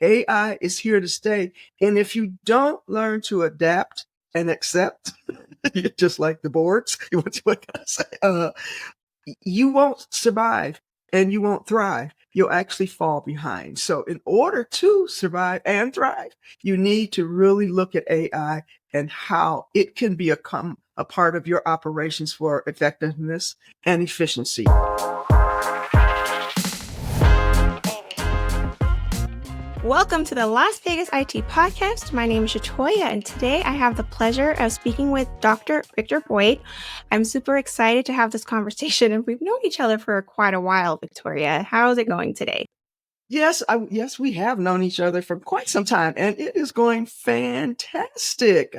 AI is here to stay. And if you don't learn to adapt and accept, just like the boards, what can I say? You won't survive and you won't thrive. You'll actually fall behind. So in order to survive and thrive, you need to really look at AI and how it can become a part of your operations for effectiveness and efficiency. Welcome to the Las Vegas IT Podcast. My name is Shatoya, and today I have the pleasure of speaking with Dr. Victor Boyd. I'm super excited to have this conversation, and we've known each other for quite a while, Victoria. How's it going today? Yes, we have known each other for quite some time, and it is going fantastic.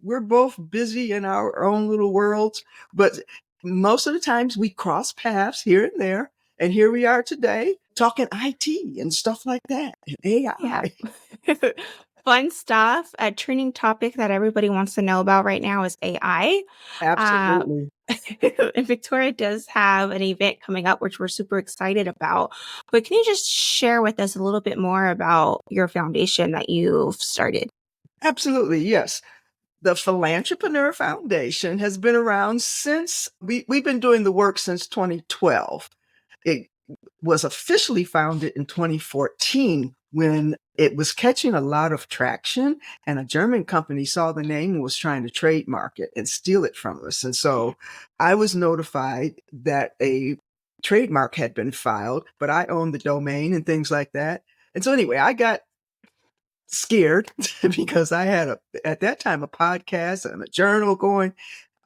We're both busy in our own little worlds, but most of the times we cross paths here and there. And here we are today talking IT and stuff like that, and AI. Yeah. Fun stuff. A trending topic that everybody wants to know about right now is AI. Absolutely. And Victoria does have an event coming up, which we're super excited about. But can you just share with us a little bit more about your foundation that you've started? Absolutely, yes. The Philantrepreneur Foundation has been around since we've been doing the work since 2012. It was officially founded in 2014 when it was catching a lot of traction, and a German company saw the name and was trying to trademark it and steal it from us. And so I was notified that a trademark had been filed, but I owned the domain and things like that. And so anyway, I got scared because I had at that time a podcast and a journal going,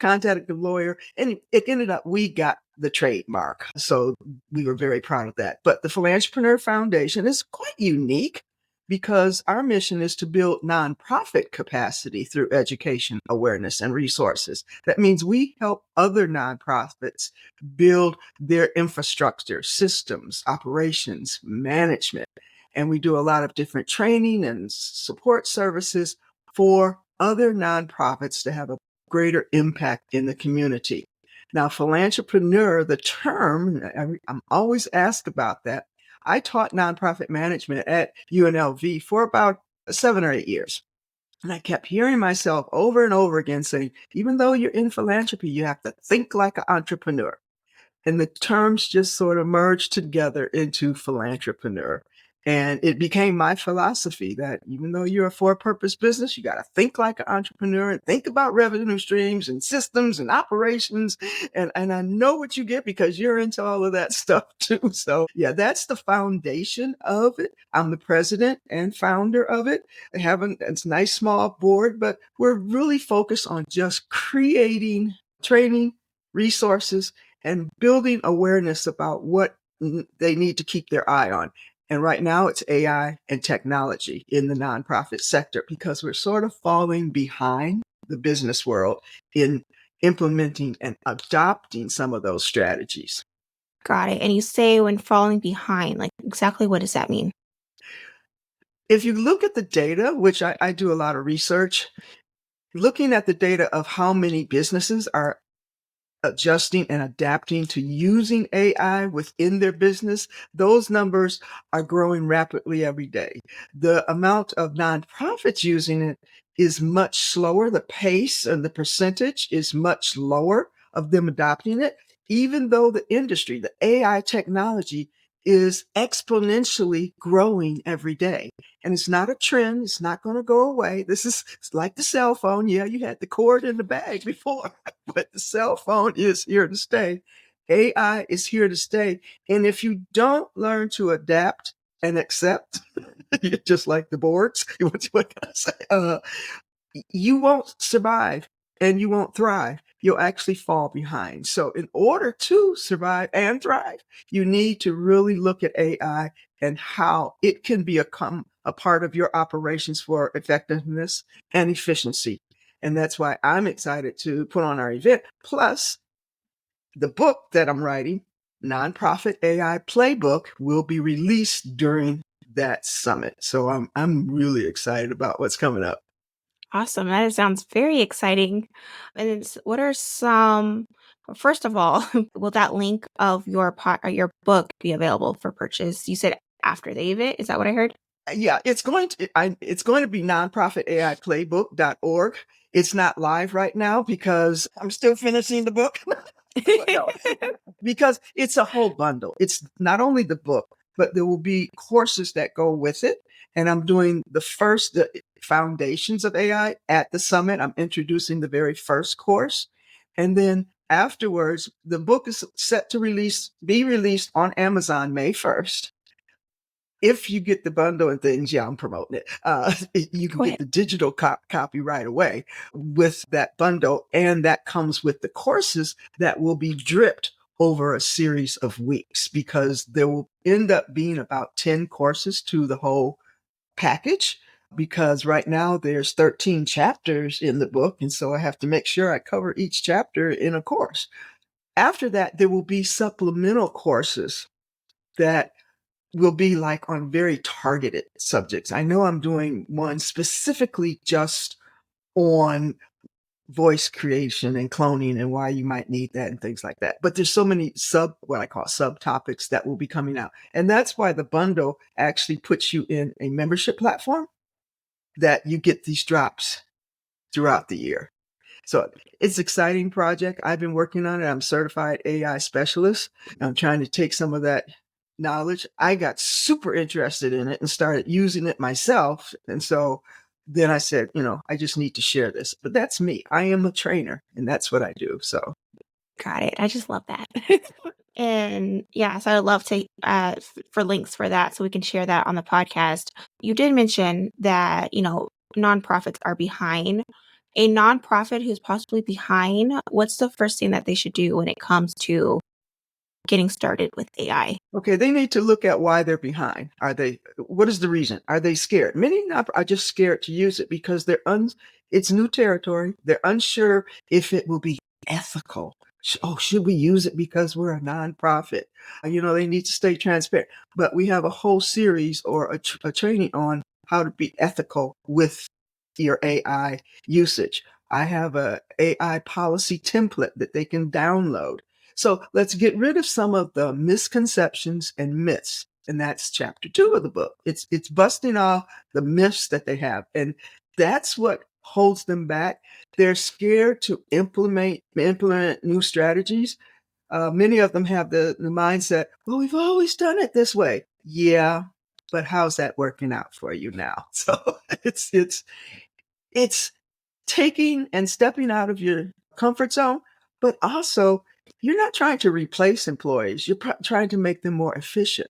contacted the lawyer, and it ended up we got the trademark. So we were very proud of that. But the Philantrepreneur Foundation is quite unique because our mission is to build nonprofit capacity through education, awareness, and resources. That means we help other nonprofits build their infrastructure, systems, operations, management. And we do a lot of different training and support services for other nonprofits to have a greater impact in the community. Now, philantrepreneur, the term, I'm always asked about that. I taught nonprofit management at UNLV for about 7 or 8 years. And I kept hearing myself over and over again saying, even though you're in philanthropy, you have to think like an entrepreneur. And the terms just sort of merged together into philantrepreneur. And it became my philosophy that even though you're a for-purpose business, you got to think like an entrepreneur and think about revenue streams and systems and operations. And I know what you get because you're into all of that stuff too. So yeah, that's the foundation of it. I'm the president and founder of it. It's a nice small board, but we're really focused on just creating training, resources, and building awareness about what they need to keep their eye on. And right now it's AI and technology in the nonprofit sector because we're sort of falling behind the business world in implementing and adopting some of those strategies. Got it. And you say when falling behind, like exactly what does that mean? If you look at the data, which I do a lot of research, looking at the data of how many businesses are adjusting and adapting to using AI within their business, those numbers are growing rapidly every day. The amount of nonprofits using it is much slower. The pace and the percentage is much lower of them adopting it, even though the industry, the AI technology, is exponentially growing every day. And it's not a trend. It's not going to go away. It's like the cell phone. Yeah, you had the cord in the bag before, but the cell phone is here to stay. AI is here to stay. And if you don't learn to adapt and accept, just like the boards, what can I say? You won't survive and you won't thrive. You'll actually fall behind. So in order to survive and thrive, you need to really look at AI and how it can become a part of your operations for effectiveness and efficiency. And that's why I'm excited to put on our event. Plus, the book that I'm writing, Nonprofit AI Playbook, will be released during that summit. So I'm really excited about what's coming up. Awesome. That sounds very exciting. And what are some, first of all, will that link of your book be available for purchase? You said after the event. Is that what I heard? Yeah, it's going to be nonprofitaiplaybook.org. It's not live right now because I'm still finishing the book. But no, because it's a whole bundle. It's not only the book, but there will be courses that go with it. And I'm doing the foundations of AI at the summit. I'm introducing the very first course. And then afterwards, the book is set to be released on Amazon May 1st. If you get the bundle and things, yeah, I'm promoting it. You can Go get ahead. the digital copy right away with that bundle. And that comes with the courses that will be dripped over a series of weeks because there will end up being about 10 courses to the whole package. Because right now there's 13 chapters in the book. And so I have to make sure I cover each chapter in a course. After that, there will be supplemental courses that will be like on very targeted subjects. I know I'm doing one specifically just on voice creation and cloning and why you might need that and things like that. But there's so many what I call subtopics that will be coming out. And that's why the bundle actually puts you in a membership platform that you get these drops throughout the year. So it's an exciting project. I've been working on it. I'm a certified AI specialist. I'm trying to take some of that knowledge. I got super interested in it and started using it myself. And so then I said, I just need to share this. But that's me. I am a trainer and that's what I do. So Got it. I just love that. And yeah, so I'd love to for links for that so we can share that on the podcast. You did mention that, nonprofits are behind. A nonprofit who's possibly behind, what's the first thing that they should do when it comes to getting started with AI? okay, they need to look at why they're behind. What is the reason? Are they scared? Many are just scared to use it because it's new territory. They're unsure if it will be ethical. Oh, should we use it because we're a nonprofit? They need to stay transparent. But we have a whole series or a training on how to be ethical with your AI usage. I have a AI policy template that they can download. So let's get rid of some of the misconceptions and myths. And that's chapter 2 of the book. It's busting off the myths that they have. And that's what holds them back. They're scared to implement new strategies. Many of them have the mindset, well, we've always done it this way. Yeah, but how's that working out for you now? So it's taking and stepping out of your comfort zone, but also you're not trying to replace employees. You're trying to make them more efficient.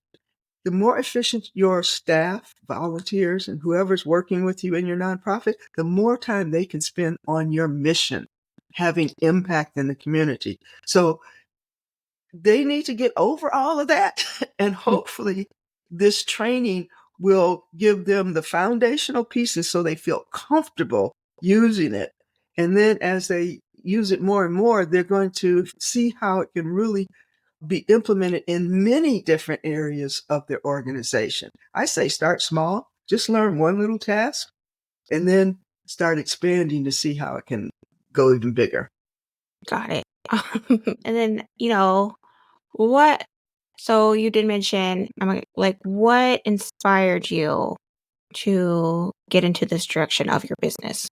The more efficient your staff, volunteers, and whoever's working with you in your nonprofit, the more time they can spend on your mission, having impact in the community. So they need to get over all of that. And hopefully, this training will give them the foundational pieces so they feel comfortable using it. And then as they use it more and more, they're going to see how it can really be implemented in many different areas of their organization. I say start small, just learn one little task, and then start expanding to see how it can go even bigger. Got it. And then, what, so you did mention, what inspired you to get into this direction of your business?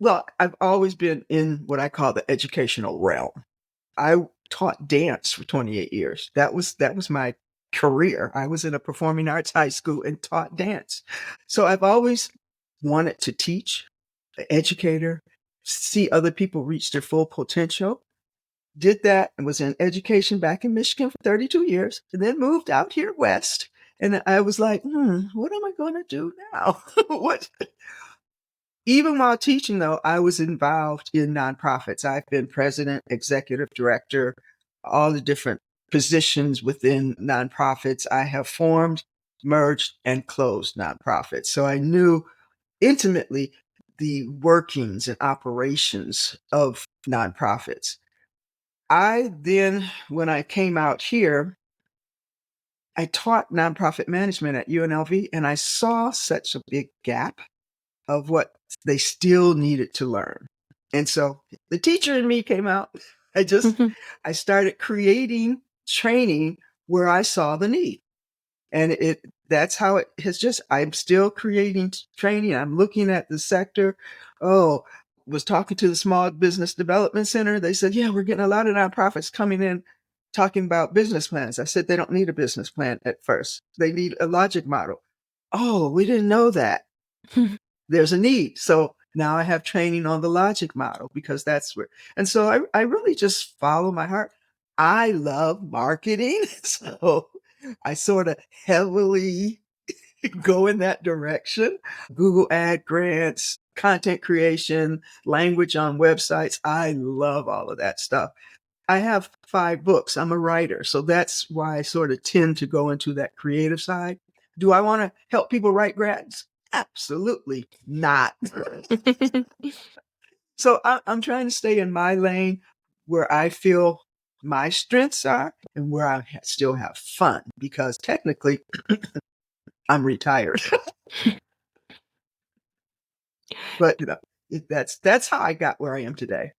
Well, I've always been in what I call the educational realm. I taught dance for 28 years. That was my career. I was in a performing arts high school and taught dance. So I've always wanted to teach, an educator, see other people reach their full potential. Did that and was in education back in Michigan for 32 years and then moved out here west. And I was like, what am I going to do now? What? Even while teaching, though, I was involved in nonprofits. I've been president, executive director, all the different positions within nonprofits. I have formed, merged, and closed nonprofits. So I knew intimately the workings and operations of nonprofits. I then, when I came out here, I taught nonprofit management at UNLV, and I saw such a big gap of what they still needed to learn. And so the teacher in me came out. I started creating training where I saw the need. And that's how it has just, I'm still creating training. I'm looking at the sector. Oh, was talking to the Small Business Development Center. They said, yeah, we're getting a lot of nonprofits coming in talking about business plans. I said, they don't need a business plan at first. They need a logic model. Oh, we didn't know that. There's a need. So now I have training on the logic model because that's where, and so I really just follow my heart. I love marketing. So I sort of heavily go in that direction. Google ad grants, content creation, language on websites. I love all of that stuff. I have 5 books. I'm a writer. So that's why I sort of tend to go into that creative side. Do I want to help people write grants? Absolutely not. So I'm trying to stay in my lane where I feel my strengths are and where I still have fun because technically I'm retired. But that's how I got where I am today.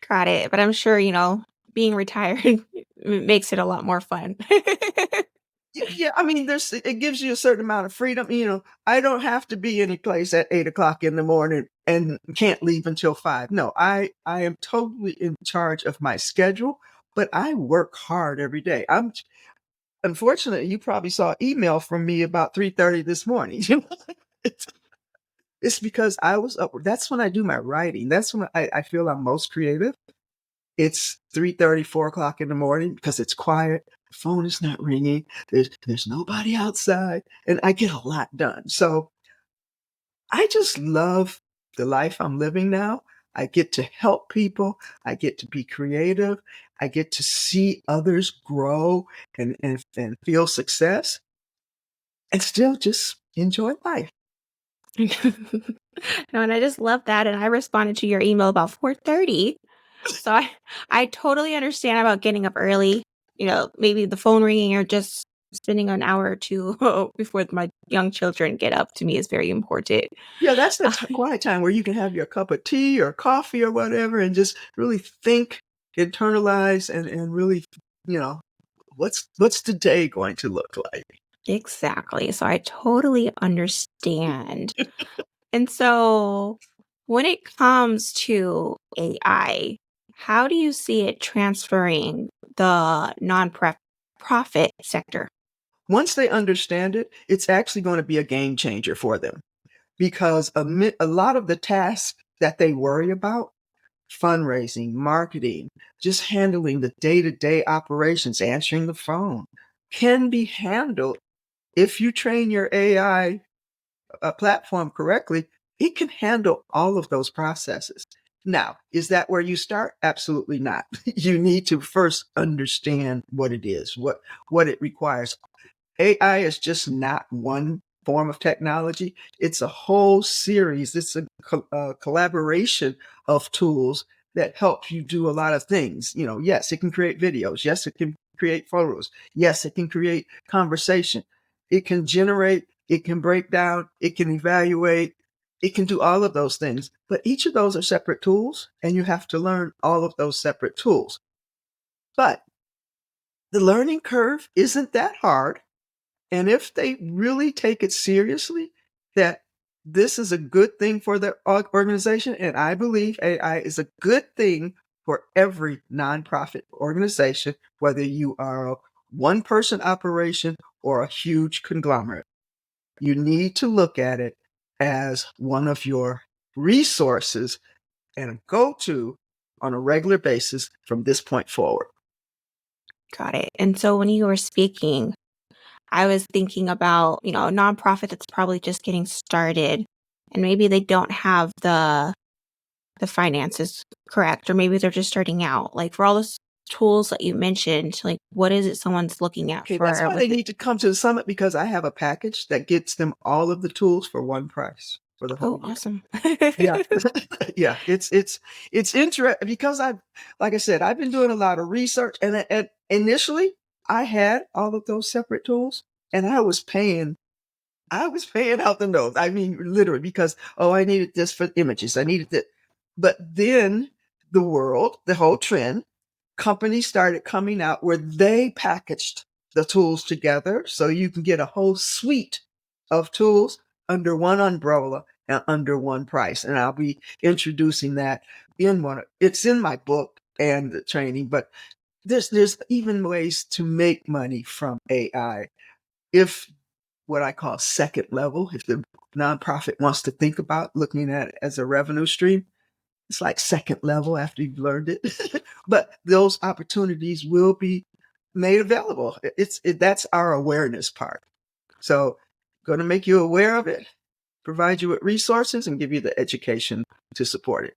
Got it. But I'm sure, being retired makes it a lot more fun. Yeah, I mean, it gives you a certain amount of freedom. I don't have to be any place at 8 o'clock in the morning and can't leave until 5. No, I am totally in charge of my schedule, but I work hard every day. Unfortunately, you probably saw an email from me about 3:30 this morning. It's, it's because I was up. That's when I do my writing. That's when I feel I'm most creative. It's 3:30, 4 o'clock in the morning because it's quiet. The phone is not ringing. There's nobody outside, and I get a lot done. So I just love the life I'm living now. I get to help people. I get to be creative. I get to see others grow and feel success and still just enjoy life. No, and I just love that. And I responded to your email about 4:30. So I totally understand about getting up early. Maybe the phone ringing or just spending an hour or two before my young children get up to me is very important. Yeah, that's the quiet time where you can have your cup of tea or coffee or whatever and just really think, internalize, and really, you know, what's the day going to look like? Exactly. So I totally understand. And so when it comes to AI, how do you see it transferring the nonprofit sector? Once they understand it, it's actually going to be a game changer for them because a lot of the tasks that they worry about, fundraising, marketing, just handling the day-to-day operations, answering the phone, can be handled if you train your AI platform correctly. It can handle all of those processes. Now, is that where you start? Absolutely not. You need to first understand what it is, what it requires. AI is just not one form of technology. It's a whole series. It's a collaboration of tools that helps you do a lot of things. Yes, it can create videos. Yes, it can create photos. Yes, it can create conversation. It can generate, it can break down, it can evaluate, it can do all of those things. But each of those are separate tools, and you have to learn all of those separate tools. But the learning curve isn't that hard. And if they really take it seriously, that this is a good thing for their organization, and I believe AI is a good thing for every nonprofit organization, whether you are a one person operation or a huge conglomerate, you need to look at it as one of your resources and a go to on a regular basis from this point forward. Got it. And so when you were speaking, I was thinking about, a nonprofit that's probably just getting started and maybe they don't have the finances correct, or maybe they're just starting out. Like for all those tools that you mentioned, like what is it someone's looking at Okay, that's for why with they it? need to come to the summit because I have a package that gets them all of the tools for one price for the whole Oh, year. awesome. Yeah. Yeah, it's interesting because like I said, I've been doing a lot of research and initially I had all of those separate tools and I was paying out the nose. I mean, literally because, oh, I needed this for images. I needed that. But then the whole trend, companies started coming out where they packaged the tools together so you can get a whole suite of tools under one umbrella and under one price. And I'll be introducing that it's in my book and the training, but there's even ways to make money from AI. If what I call second level, if the nonprofit wants to think about looking at it as a revenue stream, it's like second level after you've learned it. But those opportunities will be made available. That's our awareness part. So, going to make you aware of it, provide you with resources, and give you the education to support it.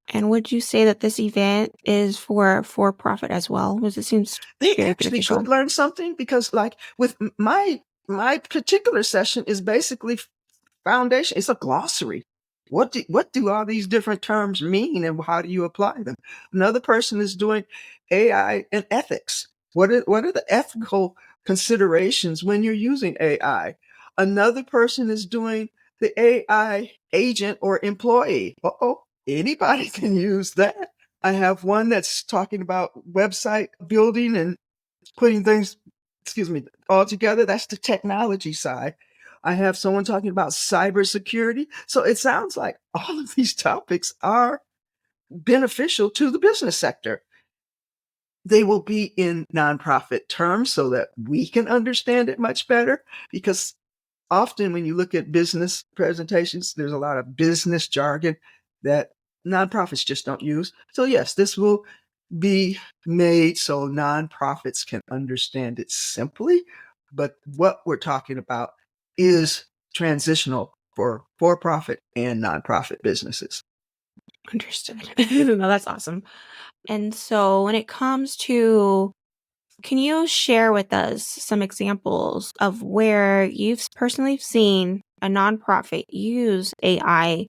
And would you say that this event is for profit as well? Because it seems They very actually beneficial. could learn something because, like, with my particular session is basically foundation. It's a glossary. What do all these different terms mean, and how do you apply them? Another person is doing AI and ethics. What are the ethical considerations when you're using AI? Another person is doing the AI agent or employee. Uh-oh, anybody can use that. I have one that's talking about website building and putting things, all together. That's the technology side. I have someone talking about cybersecurity. So it sounds like all of these topics are beneficial to the business sector. They will be in nonprofit terms so that we can understand it much better, because often when you look at business presentations, there's a lot of business jargon that nonprofits just don't use. So yes, this will be made so nonprofits can understand it simply. But what we're talking about is transitional for profit and nonprofit businesses. Understood. No, that's awesome. And so when it comes to, can you share with us some examples of where you've personally seen a nonprofit use AI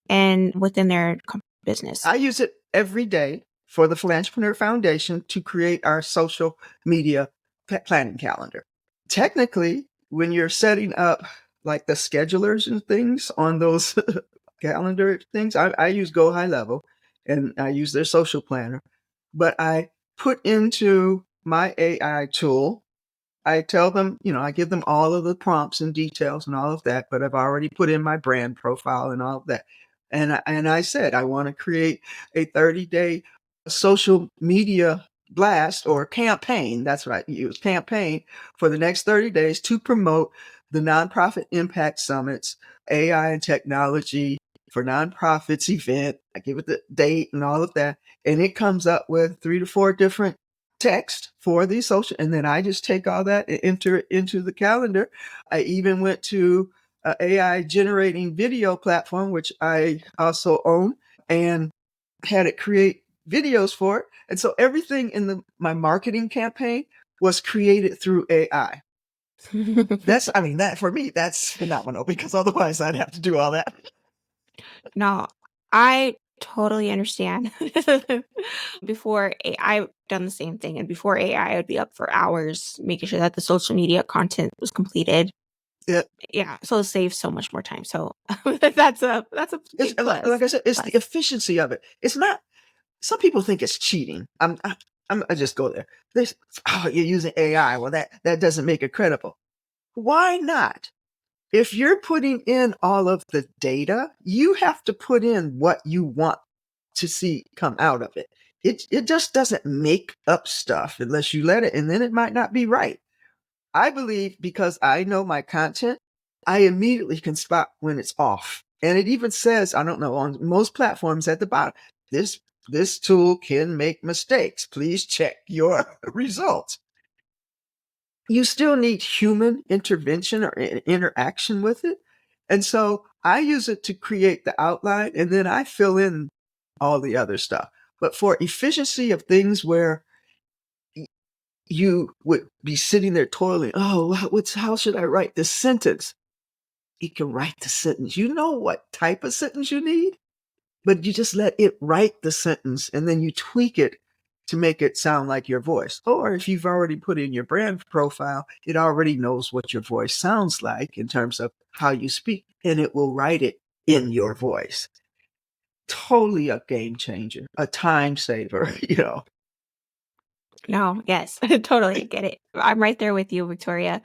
and within their business? I use it every day for the Philantrepreneur Foundation to create our social media planning calendar. Technically, when you're setting up like the schedulers and things on those calendar things, I use Go High Level and I use their social planner, but I put into my AI tool. I tell them, I give them all of the prompts and details and all of that, but I've already put in my brand profile and all of that. And I said, I want to create a 30-day social media blast or campaign. That's what I use, campaign for the next 30 days to promote the Nonprofit Impact Summits, AI and Technology for Nonprofits event. I give it the date and all of that. And it comes up with 3 to 4 different text for the social, and then I just take all that and enter it into the calendar. I even went to a AI generating video platform, which I also own, and had it create videos for it. And so everything in my marketing campaign was created through AI. That for me, that's phenomenal, because otherwise I'd have to do all that. No, I totally understand. I've done the same thing. And before AI, I would be up for hours making sure that the social media content was completed. Yeah. Yeah. So it saves so much more time. So that's a big plus. Like I said, it's the efficiency of it. It's not, some people think it's cheating. I just go there. You're using AI. Well, that doesn't make it credible. Why not? If you're putting in all of the data, you have to put in what you want to see come out of it. It just doesn't make up stuff unless you let it, and then it might not be right. I believe, because I know my content, I immediately can spot when it's off. And it even says, I don't know, on most platforms at the bottom, this tool can make mistakes. Please check your results. You still need human intervention or interaction with it. And so I use it to create the outline, and then I fill in all the other stuff. But for efficiency of things where you would be sitting there toiling, oh, how should I write this sentence? It can write the sentence. You know what type of sentence you need, but you just let it write the sentence, and then you tweak it to make it sound like your voice. Or if you've already put in your brand profile, it already knows what your voice sounds like in terms of how you speak, and it will write it in your voice. Totally a game changer, a time saver, No, yes, totally. I get it. I'm right there with you, Victoria.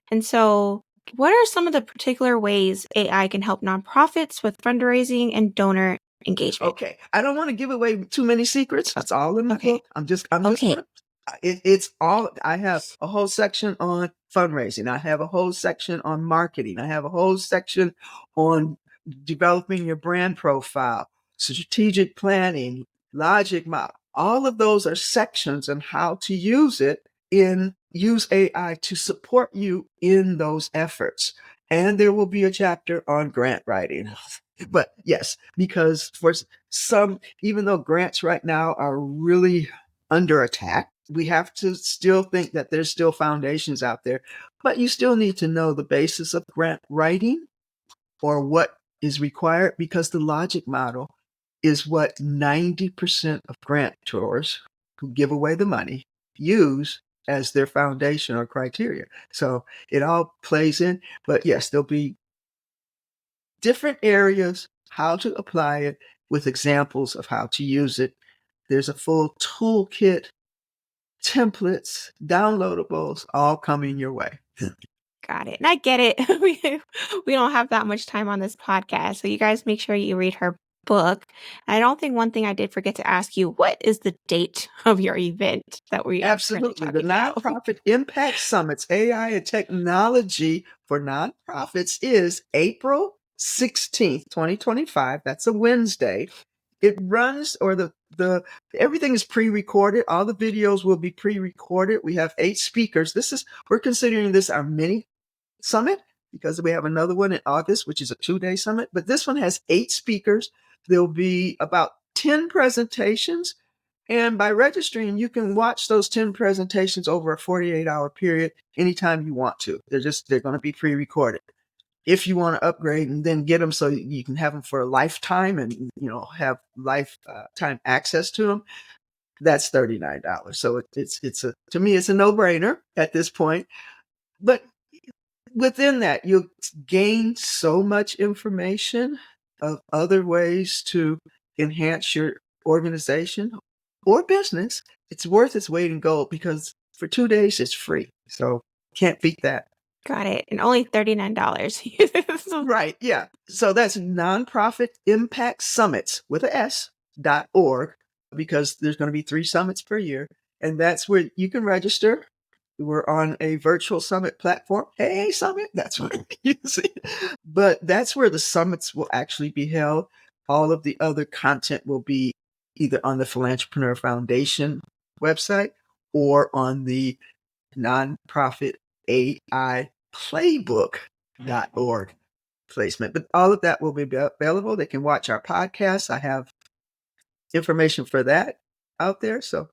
And so, what are some of the particular ways AI can help nonprofits with fundraising and donor engagement? Okay, I don't want to give away too many secrets. That's all in the Okay. book. I'm just Okay. gonna. It's all. I have a whole section on fundraising. I have a whole section on marketing. I have a whole section on developing your brand profile, strategic planning, logic model. All of those are sections on how to use AI to support you in those efforts. And there will be a chapter on grant writing. But yes, because for some, even though grants right now are really under attack, we have to still think that there's still foundations out there, but you still need to know the basis of grant writing or what is required, because the logic model is what 90% of grantors who give away the money use as their foundation or criteria. So it all plays in, but yes, there'll be different areas, how to apply it with examples of how to use it. There's a full toolkit, templates, downloadables, all coming your way. Got it. And I get it. We don't have that much time on this podcast. So you guys make sure you read her book. And I don't think one thing I did forget to ask you, what is the date of your event that we are currently Absolutely. The talking about? Nonprofit Impact Summits, AI and Technology for Nonprofits, is April 16th, 2025. That's a Wednesday. It runs, or the everything is pre-recorded. All the videos will be pre-recorded. We have 8 speakers. We're considering this our mini summit because we have another one in August, which is a 2-day summit. But this one has 8 speakers. There'll be about 10 presentations. And by registering, you can watch those 10 presentations over a 48-hour period anytime you want to. They're going to be pre-recorded. If you want to upgrade and then get them so you can have them for a lifetime and have lifetime access to them, that's $39. So to me it's a no-brainer at this point. But within that, you'll gain so much information of other ways to enhance your organization or business. It's worth its weight in gold because for 2 days it's free. So can't beat that. Got it. And only $39. Right. Yeah. So that's Nonprofit Impact Summits with a S.org, because there's going to be 3 summits per year. And that's where you can register. We're on a virtual summit platform. Hey, Summit, that's what we're using. But that's where the summits will actually be held. All of the other content will be either on the Philantrepreneur Foundation website or on the Nonprofit AI Playbook.org placement. But all of that will be available. They can watch our podcast. I have information for that out there. So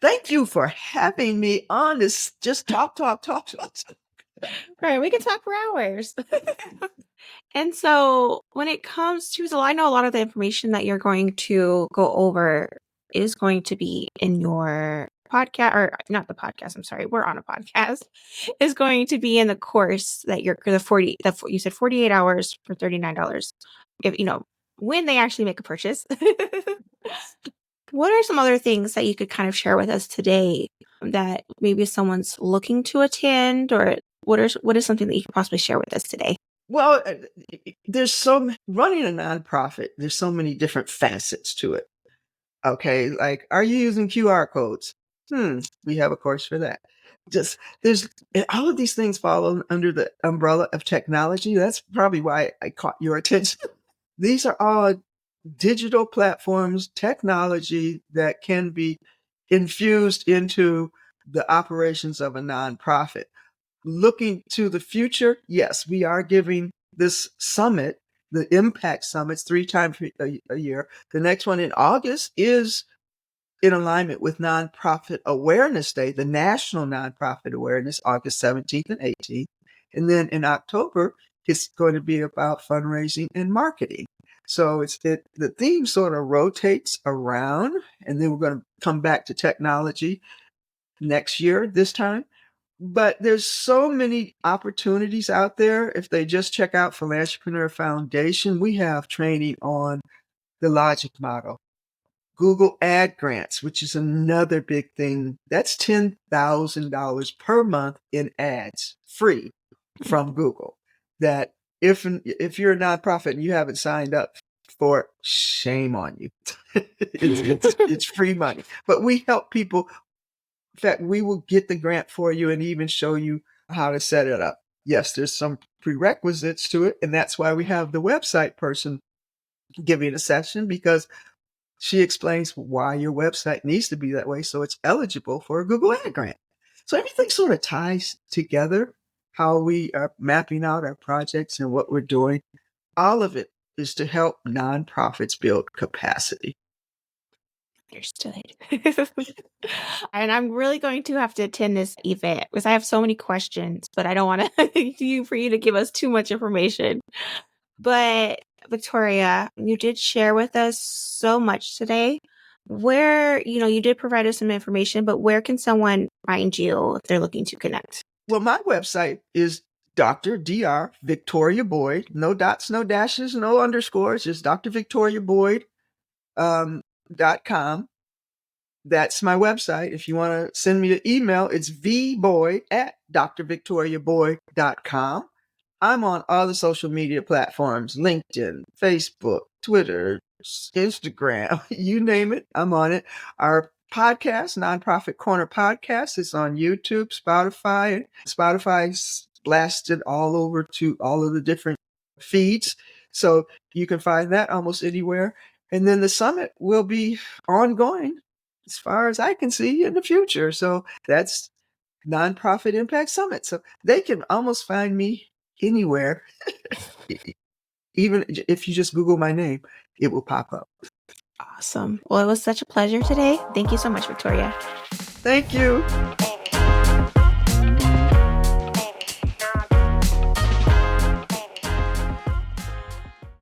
thank you for having me on this. Just talk. Right. We can talk for hours. And so when it comes to, so I know a lot of the information that you're going to go over is going to be in your podcast, or not the podcast. I'm sorry. We're on a podcast, is going to be in the course that you said 48 hours for $39. If, when they actually make a purchase. What are some other things that you could kind of share with us today that maybe someone's looking to attend, or what is something that you could possibly share with us today? Well, running a nonprofit, there's so many different facets to it. Okay, like, are you using QR codes? We have a course for that. There's all of these things fall under the umbrella of technology. That's probably why I caught your attention. These are all digital platforms, technology that can be infused into the operations of a nonprofit. Looking to the future, yes, we are giving this summit, the Impact Summits, 3 times a year. The next one in August is in alignment with Nonprofit Awareness Day, the National Nonprofit Awareness, August 17th and 18th. And then in October, it's going to be about fundraising and marketing. So the theme sort of rotates around, and then we're going to come back to technology next year this time. But there's so many opportunities out there. If they just check out Philantrepreneur Foundation, we have training on the logic model, Google Ad Grants, which is another big thing. That's $10,000 per month in ads, free from Google. That if you're a nonprofit and you haven't signed up for it, shame on you. It's free money. But we help people. In fact, we will get the grant for you and even show you how to set it up. Yes, there's some prerequisites to it, and that's why we have the website person giving a session, because she explains why your website needs to be that way so it's eligible for a Google Ad grant. So everything sort of ties together, how we are mapping out our projects and what we're doing. All of it is to help nonprofits build capacity. Understood. And I'm really going to have to attend this event because I have so many questions, but I don't want for you to give us too much information. But Victoria, you did share with us so much today. Where, you did provide us some information, but where can someone find you if they're looking to connect? Well, my website is Dr. Victoria Boyd. No dots, no dashes, no underscores, just drvictoriaboyd.com. That's my website. If you want to send me an email, it's vboyd@drvictoriaboyd.com. I'm on all the social media platforms: LinkedIn, Facebook, Twitter, Instagram, you name it, I'm on it. Our podcast, Nonprofit Corner Podcast, is on YouTube, Spotify. Spotify's blasted all over to all of the different feeds. So you can find that almost anywhere. And then the summit will be ongoing as far as I can see in the future. So that's Nonprofit Impact Summit. So they can almost find me anywhere. Even if you just Google my name, it will pop up. Awesome. Well, it was such a pleasure today. Thank you so much, Victoria. Thank you.